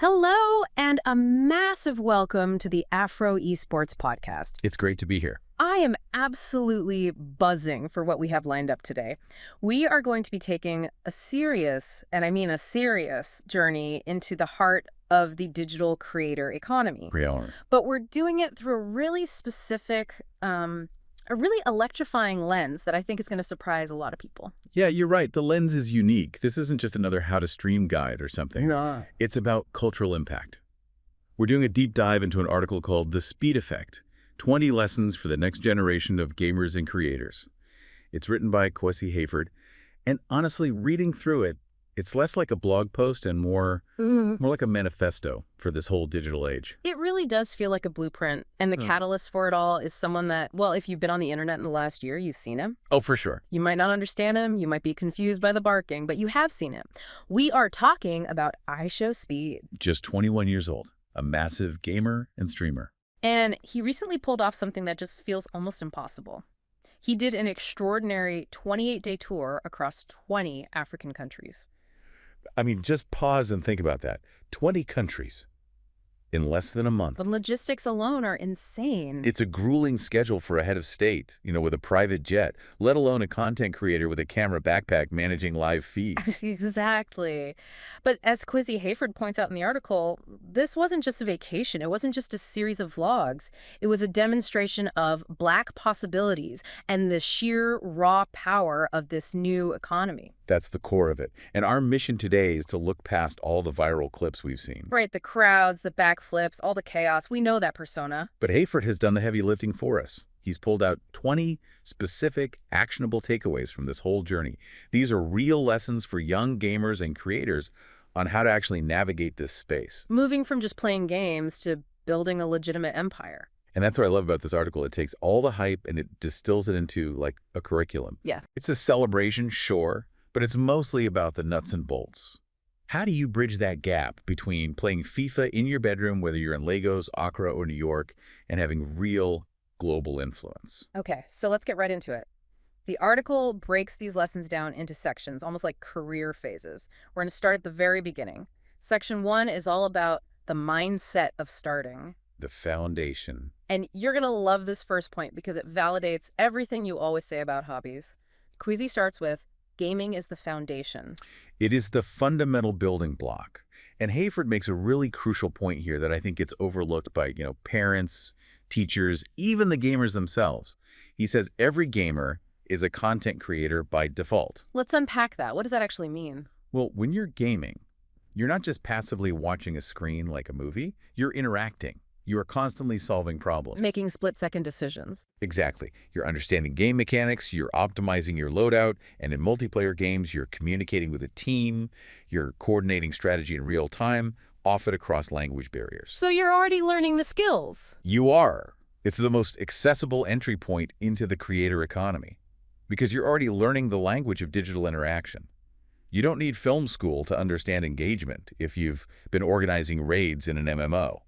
Hello, and a massive welcome to the Afro Esports podcast. It's great to be here. I am absolutely buzzing for what we have lined up today. We are going to be taking a serious, and I mean a serious, journey into the heart of the digital creator economy. Real. But we're doing it through a really specific, a really electrifying lens that I think is going to surprise a lot of people. Yeah, you're right. The lens is unique. This isn't just another how to stream guide or something. No. It's about cultural impact. We're doing a deep dive into an article called The Speed Effect, 20 Lessons for the Next Generation of Gamers and Creators. It's written by Kwesi Hayford. And honestly, reading through it, it's less like a blog post and more like a manifesto for this whole digital age. It really does feel like a blueprint, and the catalyst for it all is someone that, well, if you've been on the internet in the last year, you've seen him. Oh, for sure. You might not understand him, you might be confused by the barking, but you have seen him. We are talking about IShowSpeed. Just 21 years old, a massive gamer and streamer. And he recently pulled off something that just feels almost impossible. He did an extraordinary 28-day tour across 20 African countries. I mean, just pause and think about that. 20 countries in less than a month. The logistics alone are insane. It's a grueling schedule for a head of state, with a private jet, let alone a content creator with a camera backpack managing live feeds. Exactly. But as Kwesi Hayford points out in the article, this wasn't just a vacation. It wasn't just a series of vlogs. It was a demonstration of Black possibilities and the sheer raw power of this new economy. That's the core of it. And our mission today is to look past all the viral clips we've seen. Right, the crowds, the backflips, all the chaos. We know that persona. But Hayford has done the heavy lifting for us. He's pulled out 20 specific, actionable takeaways from this whole journey. These are real lessons for young gamers and creators on how to actually navigate this space. Moving from just playing games to building a legitimate empire. And that's what I love about this article. It takes all the hype and it distills it into, like, a curriculum. Yeah. It's a celebration, sure, but it's mostly about the nuts and bolts. How do you bridge that gap between playing FIFA in your bedroom, whether you're in Lagos, Accra, or New York, and having real global influence? Okay, so let's get right into it. The article breaks these lessons down into sections, almost like career phases. We're going to start at the very beginning. Section 1 is all about the mindset of starting. The foundation. And you're going to love this first point because it validates everything you always say about hobbies. Kwesi starts with, gaming is the foundation. It is the fundamental building block. And Hayford makes a really crucial point here that I think gets overlooked by, parents, teachers, even the gamers themselves. He says every gamer is a content creator by default. Let's unpack that. What does that actually mean? Well, when you're gaming, you're not just passively watching a screen like a movie, you're interacting. You are constantly solving problems. Making split-second decisions. Exactly. You're understanding game mechanics, you're optimizing your loadout, and in multiplayer games, you're communicating with a team, you're coordinating strategy in real time, often across language barriers. So you're already learning the skills. You are. It's the most accessible entry point into the creator economy because you're already learning the language of digital interaction. You don't need film school to understand engagement if you've been organizing raids in an MMO.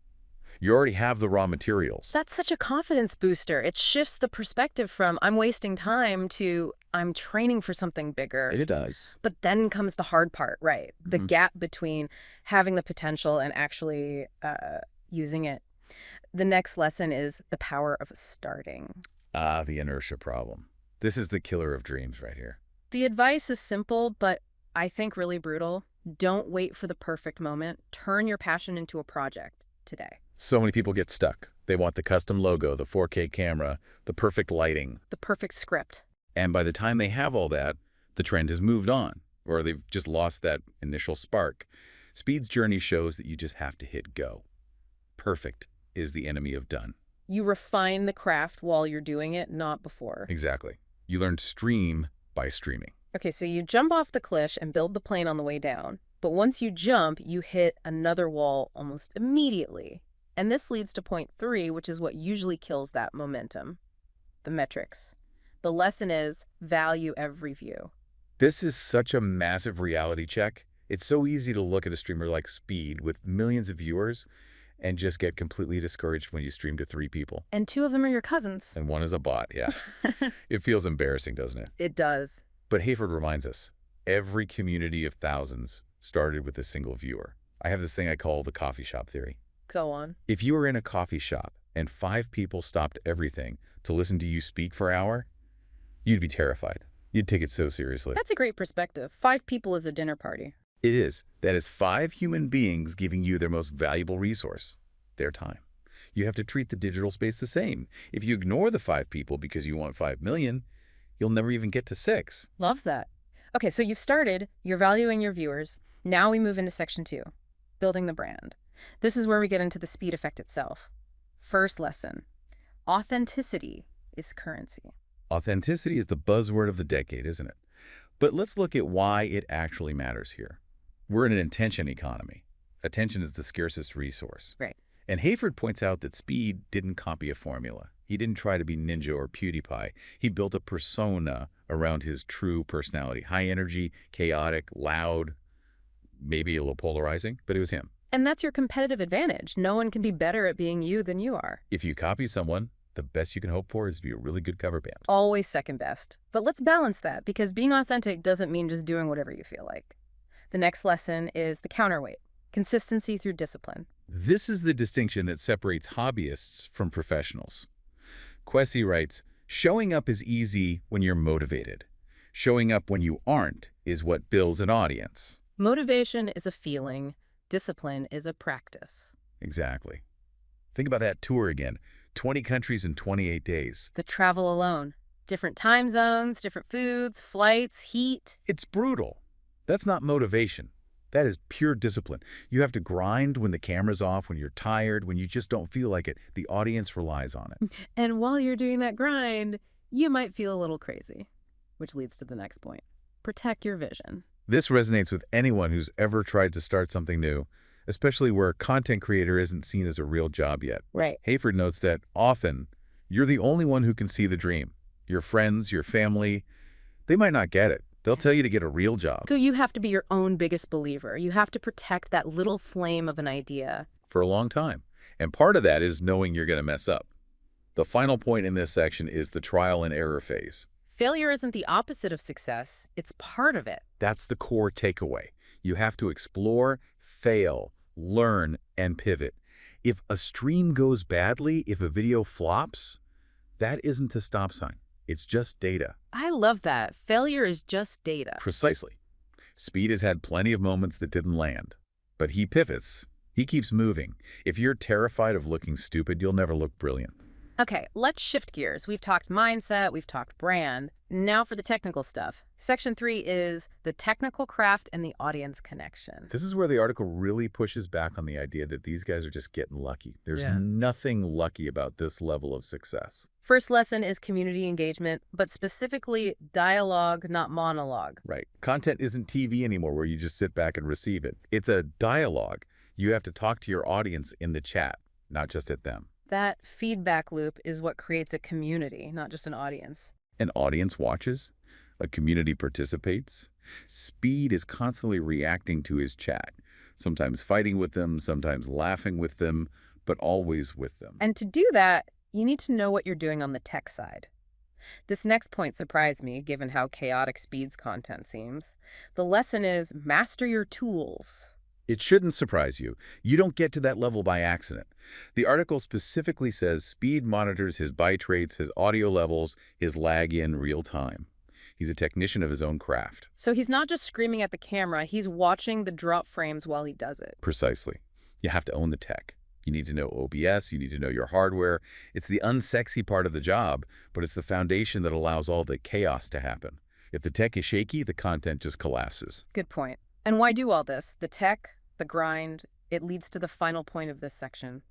You already have the raw materials. That's such a confidence booster. It shifts the perspective from I'm wasting time to I'm training for something bigger. It does. But then comes the hard part, right? The gap between having the potential and actually using it. The next lesson is the power of starting. The inertia problem. This is the killer of dreams right here. The advice is simple, but I think really brutal. Don't wait for the perfect moment. Turn your passion into a project today. So many people get stuck. They want the custom logo, the 4K camera, the perfect lighting. The perfect script. And by the time they have all that, the trend has moved on, or they've just lost that initial spark. Speed's journey shows that you just have to hit go. Perfect is the enemy of done. You refine the craft while you're doing it, not before. Exactly. You learn to stream by streaming. Okay, so you jump off the cliff and build the plane on the way down. But once you jump, you hit another wall almost immediately. And this leads to point 3, which is what usually kills that momentum. The metrics. The lesson is value every view. This is such a massive reality check. It's so easy to look at a streamer like Speed with millions of viewers and just get completely discouraged when you stream to 3 people. And 2 of them are your cousins. And 1 is a bot, yeah. It feels embarrassing, doesn't it? It does. But Hayford reminds us, every community of thousands started with a single viewer. I have this thing I call the coffee shop theory. Go on. If you were in a coffee shop and 5 people stopped everything to listen to you speak for an hour, you'd be terrified. You'd take it so seriously. That's a great perspective. 5 people is a dinner party. It is. That is 5 human beings giving you their most valuable resource, their time. You have to treat the digital space the same. If you ignore the 5 people because you want 5 million, you'll never even get to 6. Love that. Okay, so you've started, you're valuing your viewers. Now we move into section 2, building the brand. This is where we get into the speed effect itself. First lesson, authenticity is currency. Authenticity is the buzzword of the decade, isn't it? But let's look at why it actually matters here. We're in an attention economy. Attention is the scarcest resource. Right. And Hayford points out that speed didn't copy a formula. He didn't try to be Ninja or PewDiePie. He built a persona around his true personality. High energy, chaotic, loud, maybe a little polarizing, but it was him. And that's your competitive advantage. No one can be better at being you than you are. If you copy someone, the best you can hope for is to be a really good cover band. Always second best. But let's balance that, because being authentic doesn't mean just doing whatever you feel like. The next lesson is the counterweight, consistency through discipline. This is the distinction that separates hobbyists from professionals. Kwesi writes, showing up is easy when you're motivated. Showing up when you aren't is what builds an audience. Motivation is a feeling. Discipline is a practice. Exactly. Think about that tour again. 20 countries in 28 days. The travel alone. Different time zones, different foods, flights, heat. It's brutal. That's not motivation. That is pure discipline. You have to grind when the camera's off, when you're tired, when you just don't feel like it. The audience relies on it. And while you're doing that grind, you might feel a little crazy, which leads to the next point. Protect your vision. This resonates with anyone who's ever tried to start something new, especially where a content creator isn't seen as a real job yet. Right. Hayford notes that often you're the only one who can see the dream. Your friends, your family, they might not get it. They'll tell you to get a real job. So you have to be your own biggest believer. You have to protect that little flame of an idea. For a long time. And part of that is knowing you're going to mess up. The final point in this section is the trial and error phase. Failure isn't the opposite of success. It's part of it. That's the core takeaway. You have to explore, fail, learn, and pivot. If a stream goes badly, if a video flops, that isn't a stop sign. It's just data. I love that. Failure is just data. Precisely. Speed has had plenty of moments that didn't land. But he pivots. He keeps moving. If you're terrified of looking stupid, you'll never look brilliant. Okay, let's shift gears. We've talked mindset, we've talked brand. Now for the technical stuff. Section 3 is the technical craft and the audience connection. This is where the article really pushes back on the idea that these guys are just getting lucky. There's nothing lucky about this level of success. First lesson is community engagement, but specifically dialogue, not monologue. Right. Content isn't TV anymore where you just sit back and receive it. It's a dialogue. You have to talk to your audience in the chat, not just at them. That feedback loop is what creates a community, not just an audience. An audience watches. A community participates. Speed is constantly reacting to his chat, sometimes fighting with them, sometimes laughing with them, but always with them. And to do that, you need to know what you're doing on the tech side. This next point surprised me, given how chaotic Speed's content seems. The lesson is master your tools. It shouldn't surprise you. You don't get to that level by accident. The article specifically says Speed monitors his byte rates, his audio levels, his lag in real time. He's a technician of his own craft. So he's not just screaming at the camera, he's watching the drop frames while he does it. Precisely. You have to own the tech. You need to know OBS, you need to know your hardware. It's the unsexy part of the job, but it's the foundation that allows all the chaos to happen. If the tech is shaky, the content just collapses. Good point. And why do all this? The tech, the grind, it leads to the final point of this section,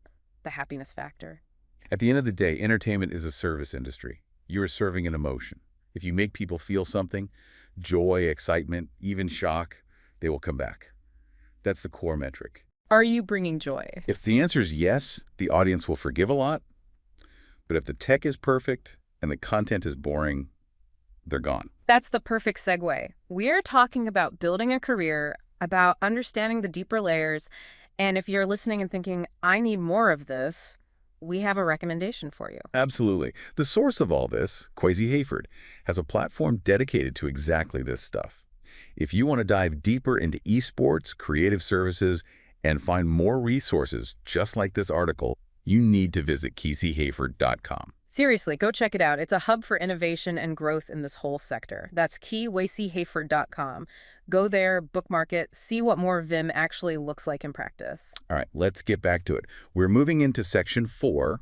the happiness factor. At the end of the day, entertainment is a service industry. You are serving an emotion. If you make people feel something, joy, excitement, even shock, they will come back. That's the core metric. Are you bringing joy? If the answer is yes, the audience will forgive a lot. But if the tech is perfect and the content is boring, they're gone. That's the perfect segue. We're talking about building a career, about understanding the deeper layers, and if you're listening and thinking, I need more of this, we have a recommendation for you. Absolutely. The source of all this, Kwesi Hayford, has a platform dedicated to exactly this stuff. If you want to dive deeper into esports, creative services, And find more resources just like this article, you need to visit KwesiHayford.com. Seriously, go check it out. It's a hub for innovation and growth in this whole sector. That's KwesiHayford.com. Go there, bookmark it, see what more Vim actually looks like in practice. All right, let's get back to it. We're moving into section 4,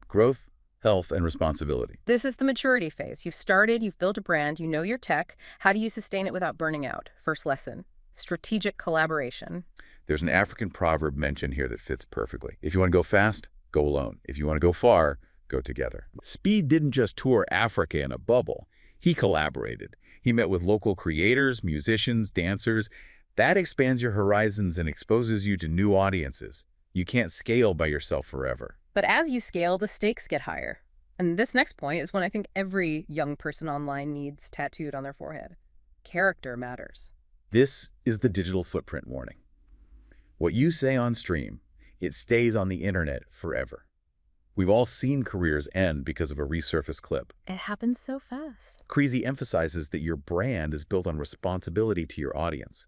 growth, health, and responsibility. This is the maturity phase. You've started, you've built a brand, you know your tech. How do you sustain it without burning out? First lesson, strategic collaboration. There's an African proverb mentioned here that fits perfectly. If you want to go fast, go alone. If you want to go far, go together. Speed didn't just tour Africa in a bubble. He collaborated. He met with local creators, musicians, dancers. That expands your horizons and exposes you to new audiences. You can't scale by yourself forever. But as you scale, the stakes get higher. And this next point is one I think every young person online needs tattooed on their forehead. Character matters. This is the digital footprint warning. What you say on stream, it stays on the internet forever. We've all seen careers end because of a resurfaced clip. It happens so fast. Kwesi emphasizes that your brand is built on responsibility to your audience.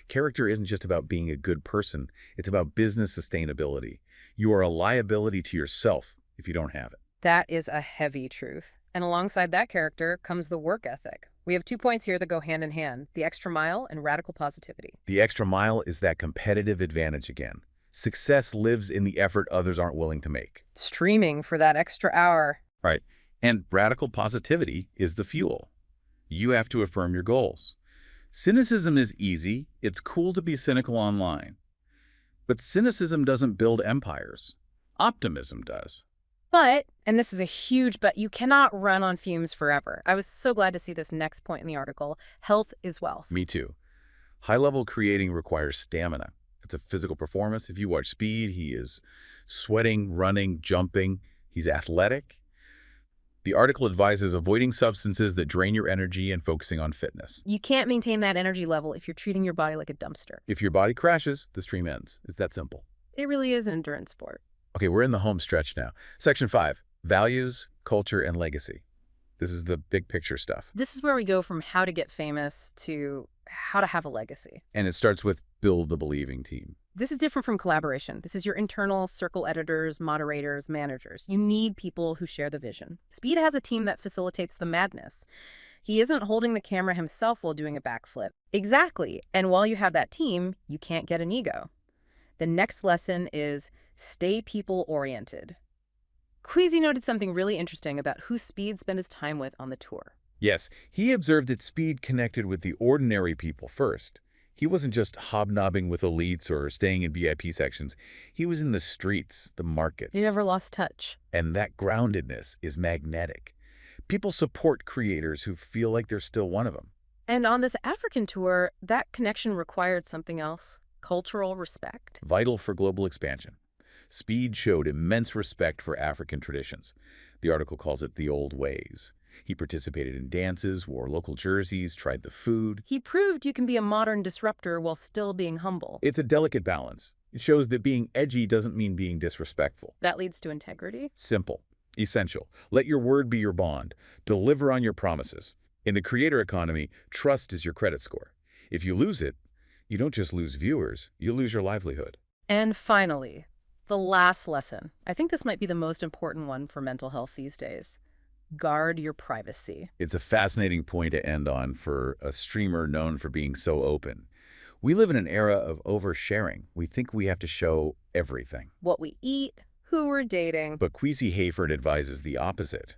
Character isn't just about being a good person, it's about business sustainability. You are a liability to yourself if you don't have it. That is a heavy truth. And alongside that character comes the work ethic. We have 2 points here that go hand in hand, the extra mile and radical positivity. The extra mile is that competitive advantage again. Success lives in the effort others aren't willing to make. Streaming for that extra hour. Right. And radical positivity is the fuel. You have to affirm your goals. Cynicism is easy. It's cool to be cynical online. But cynicism doesn't build empires. Optimism does. But, and this is a huge but, you cannot run on fumes forever. I was so glad to see this next point in the article. Health is wealth. Me too. High-level creating requires stamina. It's a physical performance. If you watch Speed, he is sweating, running, jumping. He's athletic. The article advises avoiding substances that drain your energy and focusing on fitness. You can't maintain that energy level if you're treating your body like a dumpster. If your body crashes, the stream ends. It's that simple. It really is an endurance sport. Okay, we're in the home stretch now. Section 5, values, culture, and legacy. This is the big picture stuff. This is where we go from how to get famous to how to have a legacy. And it starts with build the believing team. This is different from collaboration. This is your internal circle editors, moderators, managers. You need people who share the vision. Speed has a team that facilitates the madness. He isn't holding the camera himself while doing a backflip. Exactly. And while you have that team, you can't get an ego. The next lesson is stay people-oriented. Kwesi noted something really interesting about who Speed spent his time with on the tour. Yes, he observed that Speed connected with the ordinary people first. He wasn't just hobnobbing with elites or staying in VIP sections. He was in the streets, the markets. He never lost touch. And that groundedness is magnetic. People support creators who feel like they're still one of them. And on this African tour, that connection required something else. Cultural respect. Vital for global expansion. Speed showed immense respect for African traditions. The article calls it the old ways. He participated in dances, wore local jerseys, tried the food. He proved you can be a modern disruptor while still being humble. It's a delicate balance. It shows that being edgy doesn't mean being disrespectful. That leads to integrity. Simple. Essential. Let your word be your bond. Deliver on your promises. In the creator economy, trust is your credit score. If you lose it, you don't just lose viewers, you lose your livelihood. And finally, the last lesson. I think this might be the most important one for mental health these days. Guard your privacy. It's a fascinating point to end on for a streamer known for being so open. We live in an era of oversharing. We think we have to show everything. What we eat, who we're dating. But Kwesi Hayford advises the opposite.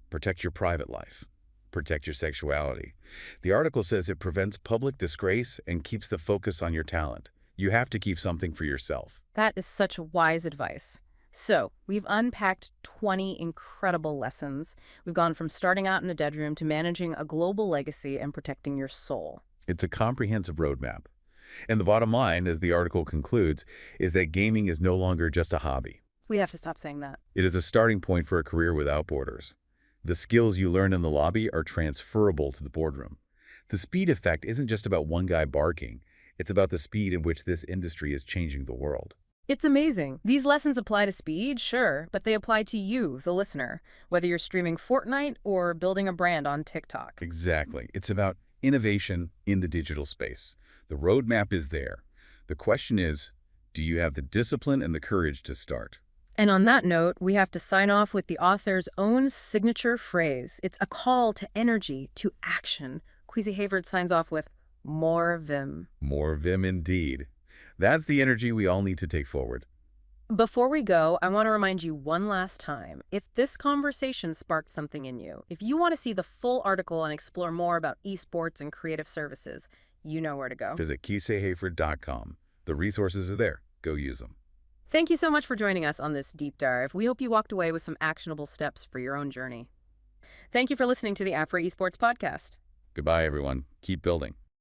Protect your private life. Protect your sexuality. The article says it prevents public disgrace and keeps the focus on your talent. You have to keep something for yourself. That is such wise advice. So, we've unpacked 20 incredible lessons. We've gone from starting out in a dead room to managing a global legacy and protecting your soul. It's a comprehensive roadmap. And the bottom line, as the article concludes, is that gaming is no longer just a hobby. We have to stop saying that. It is a starting point for a career without borders. The skills you learn in the lobby are transferable to the boardroom. The speed effect isn't just about one guy barking. It's about the speed in which this industry is changing the world. It's amazing. These lessons apply to Speed, sure, but they apply to you, the listener, whether you're streaming Fortnite or building a brand on TikTok. Exactly. It's about innovation in the digital space. The roadmap is there. The question is, do you have the discipline and the courage to start? And on that note, we have to sign off with the author's own signature phrase. It's a call to energy, to action. Kwesi Hayford signs off with, more vim. More vim indeed. That's the energy we all need to take forward. Before we go, I want to remind you one last time, if this conversation sparked something in you, if you want to see the full article and explore more about esports and creative services, you know where to go. Visit KwesiHayford.com. The resources are there. Go use them. Thank you so much for joining us on this deep dive. We hope you walked away with some actionable steps for your own journey. Thank you for listening to the Afro Esports podcast. Goodbye, everyone. Keep building.